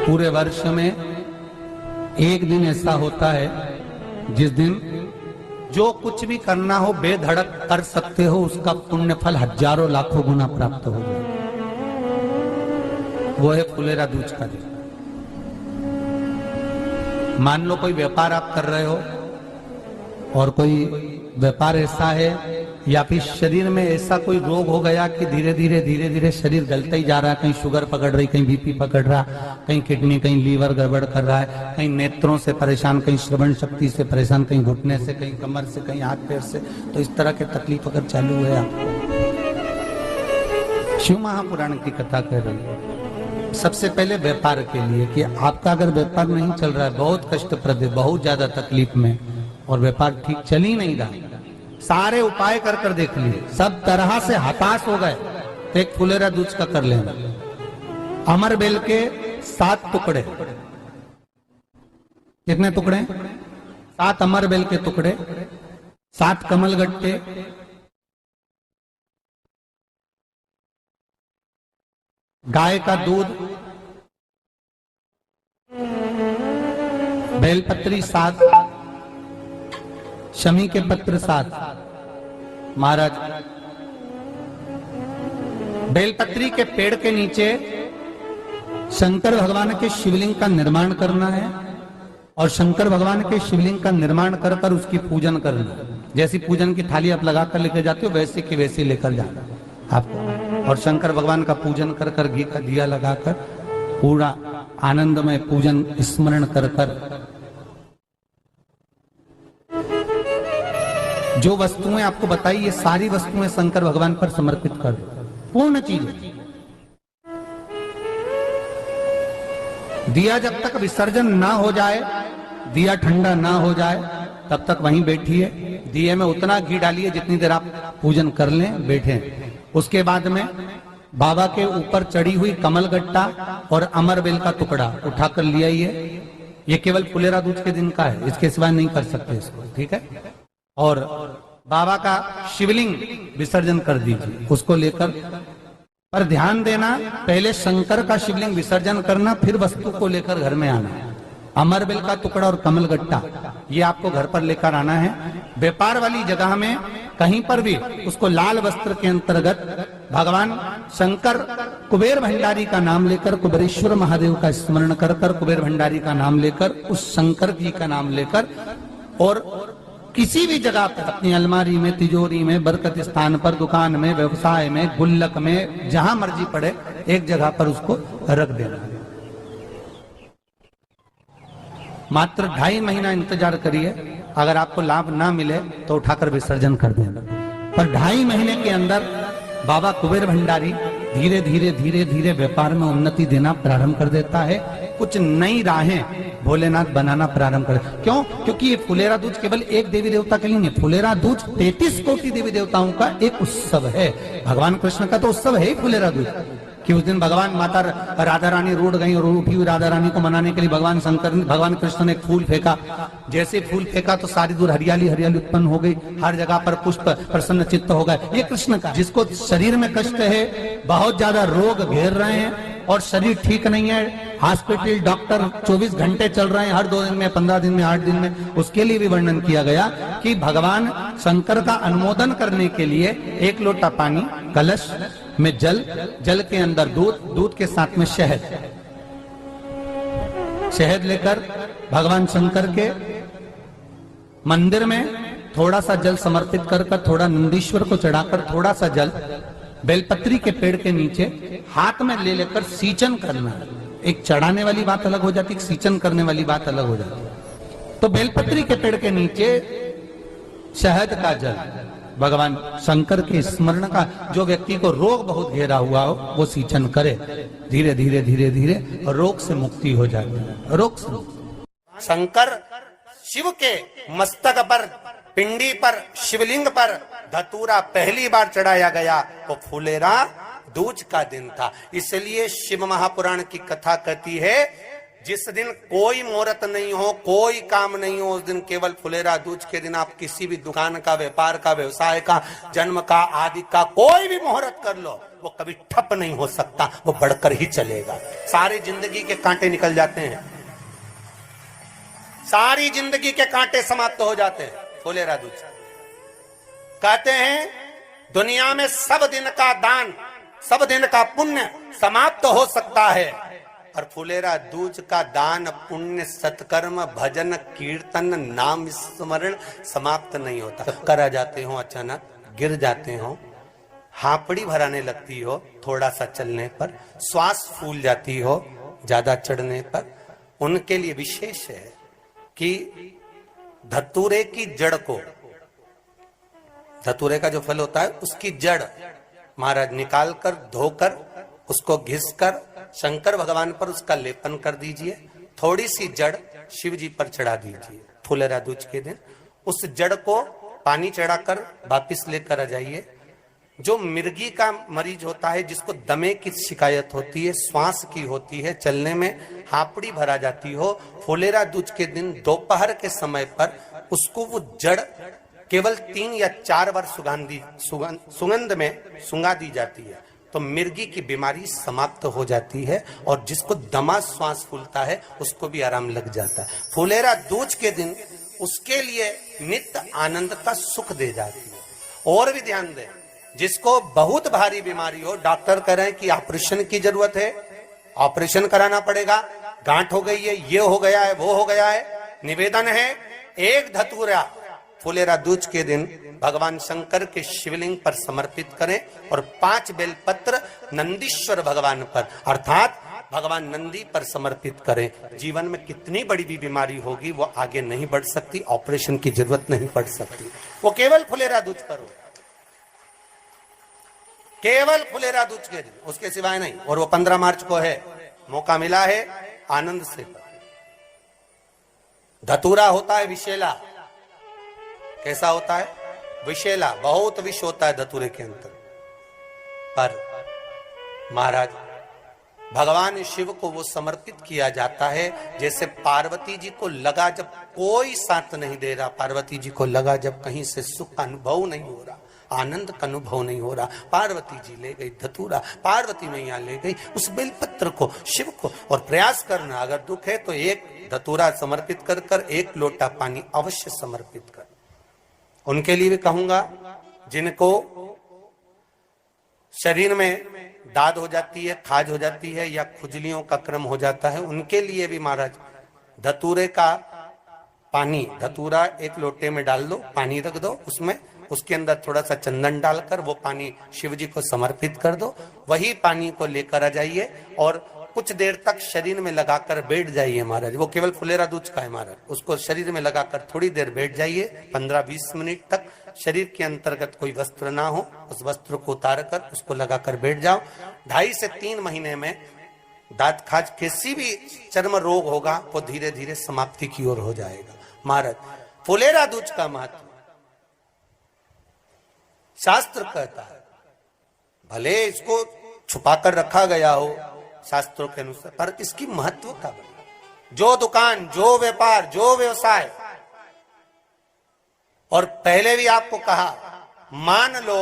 पूरे वर्ष में एक दिन ऐसा होता है जिस दिन जो कुछ भी करना हो बेधड़क कर सकते हो, उसका पुण्य फल हजारों लाखों गुना प्राप्त हो जाए। वो है फुलेरा दूज का दिन। मान लो कोई व्यापार आप कर रहे हो और कोई व्यापार ऐसा है या फिर शरीर में ऐसा कोई रोग हो गया कि धीरे धीरे शरीर गलता ही जा रहा है। कहीं शुगर पकड़ रही, कहीं बीपी पकड़ रहा, कहीं किडनी, कहीं लीवर गड़बड़ कर रहा है, कहीं नेत्रों से परेशान, कहीं श्रवण शक्ति से परेशान, कहीं घुटने से, कहीं कमर से, कहीं हाथ पैर से। तो इस तरह के तकलीफ अगर चालू है आपको, शिव महापुराण की कथा कह रही है। सबसे पहले व्यापार के लिए कि आपका अगर व्यापार नहीं चल रहा है, बहुत कष्टप्रद है, बहुत ज्यादा तकलीफ में, और व्यापार ठीक चल ही नहीं रहा, सारे उपाय कर कर देख लिए, सब तरह से हताश हो गए, तो एक फुलेरा दूज का कर लेना। अमर बेल के 7 टुकड़े, कितने टुकड़े? 7 अमर बेल के टुकड़े, 7 कमल गट्टे, गाय का दूध, बेलपत्री 7, शमी के पत्र 7। महाराज, बेलपत्री के पेड़ के नीचे शंकर भगवान के शिवलिंग का निर्माण करना है और शंकर भगवान के शिवलिंग का निर्माण कर कर उसकी पूजन करना। जैसी पूजन की थाली आप लगाकर लेकर जाते हो वैसे की वैसे लेकर जाना आपको, और शंकर भगवान का पूजन कर कर, घी का दिया लगाकर पूरा आनंदमय पूजन स्मरण कर कर जो वस्तुएं आपको बताई, ये सारी वस्तुएं शंकर भगवान पर समर्पित कर दो, पूर्ण चीज। दिया जब तक विसर्जन ना हो जाए, दिया ठंडा ना हो जाए, तब तक वहीं बैठिए। दिए में उतना घी डालिए जितनी देर आप पूजन कर लें, बैठे। उसके बाद में बाबा के ऊपर चढ़ी हुई कमल गट्टा और अमर बेल का टुकड़ा उठाकर ले आइए। ये केवल फुलेरा दूज के दिन का है, इसके सिवा नहीं कर सकते इसको, ठीक है। और बाबा का शिवलिंग विसर्जन कर दीजिए, उसको लेकर, पर ध्यान देना, पहले शंकर का शिवलिंग विसर्जन करना, फिर वस्तु को लेकर घर में आना। अमर बेल का टुकड़ा और कमल गट्टा ये आपको घर पर लेकर आना है। व्यापार वाली जगह में कहीं पर भी उसको लाल वस्त्र के अंतर्गत भगवान शंकर कुबेर भंडारी का नाम लेकर, कुबेरेश्वर महादेव का स्मरण कर कर, कुबेर भंडारी का नाम लेकर, उस शंकर जी का नाम लेकर, और किसी भी जगह पर अपनी अलमारी में, तिजोरी में, बरकत स्थान पर, दुकान में, व्यवसाय में, गुल्लक में, जहां मर्जी पड़े एक जगह पर उसको रख देना। मात्र 2.5 महीना इंतजार करिए, अगर आपको लाभ ना मिले तो उठाकर विसर्जन कर देना। पर 2.5 महीने के अंदर बाबा कुबेर भंडारी धीरे धीरे व्यापार में उन्नति देना प्रारंभ कर देता है। कुछ नई राहें भोलेनाथ बनाना प्रारंभ कर। क्यों? क्योंकि ये फुलेरा दूज केवल एक देवी देवता के लिए नहीं, फुलेरा दूज 33 कोटि देवी देवताओं का एक उत्सव है। भगवान कृष्ण का तो उत्सव है ही फुलेरा दूज, कि उस दिन भगवान माता राधा रानी रूठ गई और उठी हुई राधा रानी को मनाने के लिए भगवान कृष्ण ने एक फूल फेंका। जैसे फूल फेंका तो सारी दूर हरियाली उत्पन्न हो गई, हर जगह पर पुष्प प्रसन्न चित्त हो गए। ये कृष्ण का, जिसको शरीर में कष्ट है, बहुत ज्यादा रोग घेर रहे हैं और शरीर ठीक नहीं है, हॉस्पिटल डॉक्टर 24 घंटे चल रहे हैं, हर 2 दिन में, 15 दिन में, 8 दिन में, उसके लिए भी वर्णन किया गया कि भगवान शंकर का अनुमोदन करने के लिए 1 लोटा पानी, कलश में जल के अंदर दूध के साथ में शहद लेकर भगवान शंकर के मंदिर में थोड़ा सा जल समर्पित कर कर, थोड़ा नंदीश्वर को चढ़ाकर, थोड़ा सा जल बेलपत्री के पेड़ के नीचे हाथ में ले लेकर सींचन करना। एक चढ़ाने वाली बात अलग हो जाती, एक सींचन करने वाली बात अलग हो जाती। तो बेलपत्री के पेड़ के नीचे शहद का जल, भगवान शंकर के स्मरण का, जो व्यक्ति को रोग बहुत घेरा हुआ हो वो सींचन करे, धीरे धीरे रोग से मुक्ति हो जाती है। रोग से शंकर शिव के मस्तक पर, पिंडी पर, शिवलिंग पर धतूरा पहली बार चढ़ाया गया तो फुलेरा दूज का दिन था। इसलिए शिव महापुराण की कथा कहती है, जिस दिन कोई मुहूर्त नहीं हो, कोई काम नहीं हो, उस दिन केवल फुलेरा दूज के दिन आप किसी भी दुकान का, व्यापार का, व्यवसाय का, जन्म का, आदि का कोई भी मुहूर्त कर लो, वो कभी ठप नहीं हो सकता, वो बढ़कर ही चलेगा। सारी जिंदगी के कांटे निकल जाते हैं, सारी जिंदगी के कांटे समाप्त हो जाते हैं। फुलेरा दूज कहते हैं दुनिया में सब दिन का दान, सब दिन का पुण्य समाप्त हो सकता है, और फुलेरा दूज का दान पुण्य सत्कर्म भजन कीर्तन नाम स्मरण समाप्त नहीं होता। चक्कर आ जाते हो, अचानक गिर जाते हो, हापड़ी भराने लगती हो थोड़ा सा चलने पर, श्वास फूल जाती हो ज्यादा चढ़ने पर, उनके लिए विशेष है कि धतूरे की जड़ को, धतूरे का जो फल होता है उसकी जड़ महाराज निकाल कर धोकर उसको घिसकर शंकर भगवान पर उसका लेपन कर दीजिए, थोड़ी सी जड़ शिव जी पर चढ़ा दीजिए। फुलेरा दूज के दिन उस जड़ को पानी चढ़ाकर वापिस लेकर आ जाइए। जो मिर्गी का मरीज होता है, जिसको दमे की शिकायत होती है, श्वास की होती है, चलने में हापड़ी भरा जाती हो, फुलेरा दूज के दिन दोपहर के समय पर उसको वो जड़ केवल 3 या 4 बार सुगंध में सुंगा दी जाती है, तो मिर्गी की बीमारी समाप्त हो जाती है, और जिसको दमा श्वास फूलता है उसको भी आराम लग जाता है। फुलेरा दूज के दिन उसके लिए नित्य आनंद का सुख दे जाती है। और भी ध्यान दें, जिसको बहुत भारी बीमारी हो, डॉक्टर कह रहे हैं कि ऑपरेशन की जरूरत है, ऑपरेशन कराना पड़ेगा, गांठ हो गई है, ये हो गया है, वो हो गया है, निवेदन है एक धतूरा फुलेरा दूज के दिन भगवान शंकर के शिवलिंग पर समर्पित करें, और 5 बेलपत्र नंदीश्वर भगवान पर अर्थात भगवान नंदी पर समर्पित करें। जीवन में कितनी बड़ी भी बीमारी होगी वो आगे नहीं बढ़ सकती, ऑपरेशन की जरूरत नहीं पड़ सकती, वो केवल फुलेरा दूज पर हो, केवल फुलेरा दूज के दिन, उसके सिवाय नहीं। और वो 15 मार्च को है, मौका मिला है, आनंद से। धतूरा होता है विषैला, कैसा होता है? विषैला, बहुत विष होता है धतूरे के अंदर। पर महाराज भगवान शिव को वो समर्पित किया जाता है, जैसे पार्वती जी को लगा जब कोई साथ नहीं दे रहा, पार्वती जी को लगा जब कहीं से सुख का अनुभव नहीं हो रहा, आनंद का अनुभव नहीं हो रहा, पार्वती जी ले गई धतूरा, पार्वती मैया ले गई उस बेलपत्र को शिव को। और प्रयास करना, अगर दुख है तो एक धतूरा समर्पित कर कर 1 लोटा पानी अवश्य समर्पित कर। उनके लिए भी कहूंगा जिनको शरीर में दाद हो जाती है, खाज हो जाती है, या खुजलियों का क्रम हो जाता है, उनके लिए भी महाराज धतूरे का पानी, धतूरा 1 लोटे में डाल दो, पानी रख दो उसमें, उसके अंदर थोड़ा सा चंदन डालकर वो पानी शिव जी को समर्पित कर दो। वही पानी को लेकर आ जाइए और कुछ देर तक शरीर में लगाकर बैठ जाइए महाराज। वो केवल फुलेरा दूज का है महाराज, उसको शरीर में लगाकर थोड़ी देर बैठ जाइए, 15-20 मिनट तक। शरीर के अंतर्गत कोई वस्त्र ना हो, उस वस्त्र को उतार कर उसको लगाकर बैठ जाओ। 2.5 से 3 महीने में दांत खाज किसी भी चर्म रोग होगा वो धीरे धीरे समाप्ति की ओर हो जाएगा। महाराज फुलेरा दूज का महत्व शास्त्र कहता है, भले इसको छुपाकर रखा गया हो शास्त्रों के अनुसार, पर इसकी महत्व का जो दुकान, जो व्यापार, जो व्यवसाय, और पहले भी आपको कहा, मान लो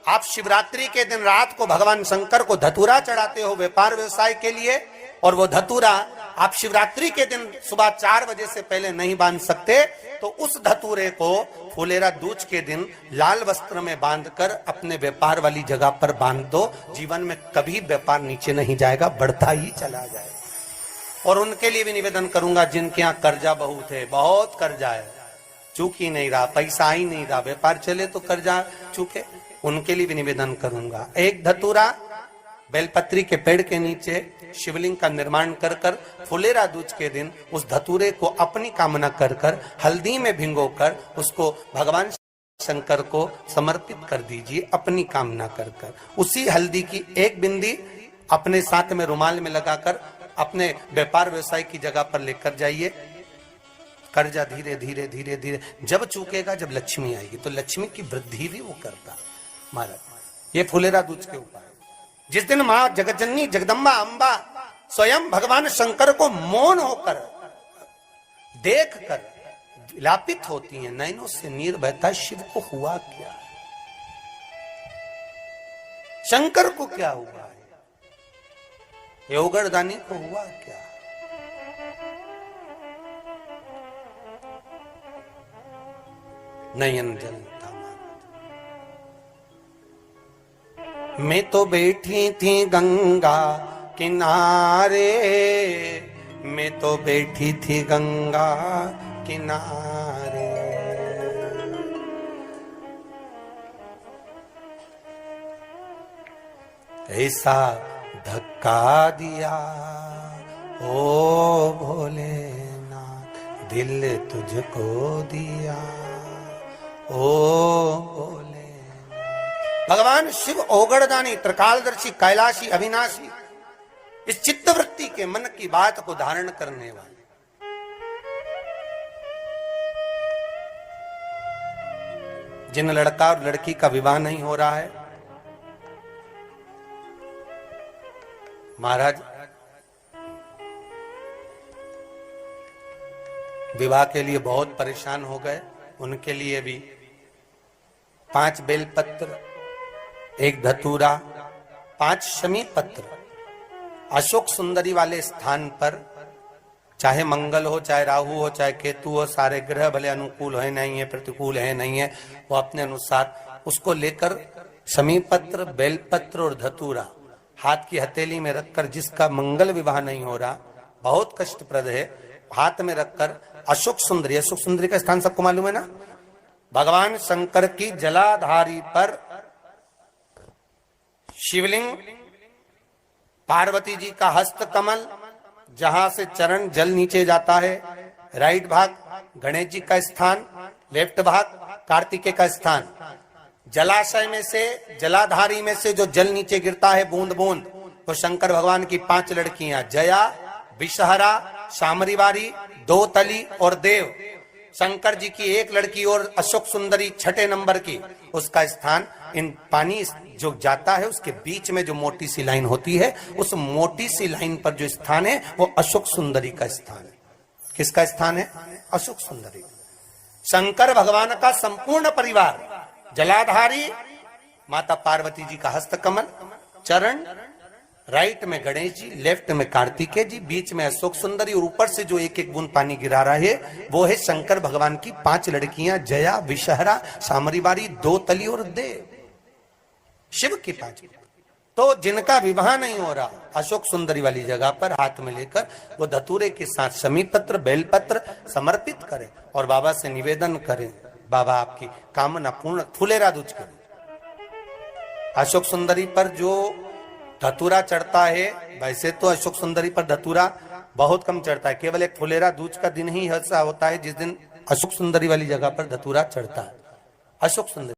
आप शिवरात्रि के दिन रात को भगवान शंकर को धतूरा चढ़ाते हो व्यापार व्यवसाय के लिए, और वो धतूरा आप शिवरात्रि के दिन सुबह 4 बजे से पहले नहीं बांध सकते, तो उस धतूरे को फुलेरा दूज के दिन लाल वस्त्र में बांधकर अपने व्यापार वाली जगह पर बांध दो। जीवन में कभी व्यापार नीचे नहीं जाएगा, बढ़ता ही चला जाएगा। और उनके लिए भी निवेदन करूंगा जिनके यहाँ कर्जा बहुत है, बहुत कर्जा है, चूक ही नहीं रहा, पैसा ही नहीं रहा, व्यापार चले तो कर्जा चूके, उनके लिए भी निवेदन करूंगा। एक धतूरा बेलपत्री के पेड़ के नीचे शिवलिंग का निर्माण कर कर फुलेरा दूज के दिन उस धतूरे को अपनी कामना कर कर हल्दी में भिंगोकर उसको भगवान शंकर को समर्पित कर दीजिए अपनी कामना कर कर। उसी हल्दी की 1 बिंदी अपने साथ में रुमाल में लगाकर अपने व्यापार व्यवसाय की जगह पर लेकर जाइए। कर्जा धीरे धीरे धीरे धीरे जब चूकेगा, जब लक्ष्मी आएगी, तो लक्ष्मी की वृद्धि भी वो करता। महाराज ये फुलेरा दूज के उपाय, जिस दिन माँ जगतजननी जगदम्बा अम्बा स्वयं भगवान शंकर को मौन होकर देख कर विलापित होती हैं, नयनों से नीर बहता, शिव को हुआ क्या। शंकर को क्या हुआ है, योगरदानी को हुआ क्या? नयन जलता मैं तो बैठी थी गंगा किनारे, मैं तो बैठी थी गंगा किनारे। ऐसा धक्का दिया ओ भोलेनाथ, दिल तुझको दिया ओ भोले। भगवान शिव ओगड़दानी, त्रिकालदर्शी, कैलाशी, अविनाशी, इस चित्तवृत्ति के मन की बात को धारण करने वाले, जिन लड़का और लड़की का विवाह नहीं हो रहा है, महाराज विवाह के लिए बहुत परेशान हो गए, उनके लिए भी 5 बेलपत्र, 1 धतूरा, 5 शमी पत्र अशोक सुंदरी वाले स्थान पर, चाहे मंगल हो, चाहे राहु हो, चाहे केतु हो, सारे ग्रह भले अनुकूल है नहीं है, प्रतिकूल है नहीं है, वो अपने अनुसार उसको लेकर शमी पत्र, बेलपत्र और धतूरा हाथ की हथेली में रखकर, जिसका मंगल विवाह नहीं हो रहा, बहुत कष्टप्रद है, हाथ में रखकर अशोक सुंदरी, अशोक सुंदरी का स्थान सबको मालूम है ना, भगवान शंकर की जलाधारी पर शिवलिंग, पार्वती जी का हस्त कमल, जहां से चरण जल नीचे जाता है, राइट भाग गणेश जी का स्थान, लेफ्ट भाग कार्तिकेय का स्थान। जलाशय में से, जलाधारी में से जो जल नीचे गिरता है बूंद बूंद, तो शंकर भगवान की 5 लड़कियां, जया, विषहरा, शामरीवारी, दोतली और देव। शंकर जी की 1 लड़की और अशोक सुंदरी 6ठे नंबर की, उसका स्थान, इन पानी जो जाता है उसके बीच में जो मोटी सी लाइन होती है, उस मोटी सी लाइन पर जो स्थान है वो अशोक सुंदरी का स्थान है। किसका स्थान है? अशोक सुंदरी। शंकर भगवान का संपूर्ण परिवार, जलाधारी माता पार्वती जी का हस्तकमल, चरण, राइट में गणेश जी, लेफ्ट में कार्तिकेय जी, बीच में अशोक सुंदरी, और ऊपर से जो 1-1 बूंद पानी गिरा रहा है वो है शंकर भगवान की 5 लड़कियां, जया, विषहरा, शामरीवारी, दोतली और देव। शिव की 5। तो जिनका विवाह नहीं हो रहा, अशोक सुंदरी वाली जगह पर हाथ में लेकर वो धतूरे के साथ शमी पत्र, बेलपत्र समर्पित करें और बाबा से निवेदन करें, बाबा आपकी कामना पूर्ण, फुलेरा दूज करें। अशोक सुंदरी पर जो धतूरा चढ़ता है, वैसे तो अशोक सुंदरी पर धतूरा बहुत कम चढ़ता है, केवल एक फुलेरा दूज का दिन ही ऐसा होता है जिस दिन अशोक सुंदरी वाली जगह पर धतूरा चढ़ता है। अशोक सुंदरी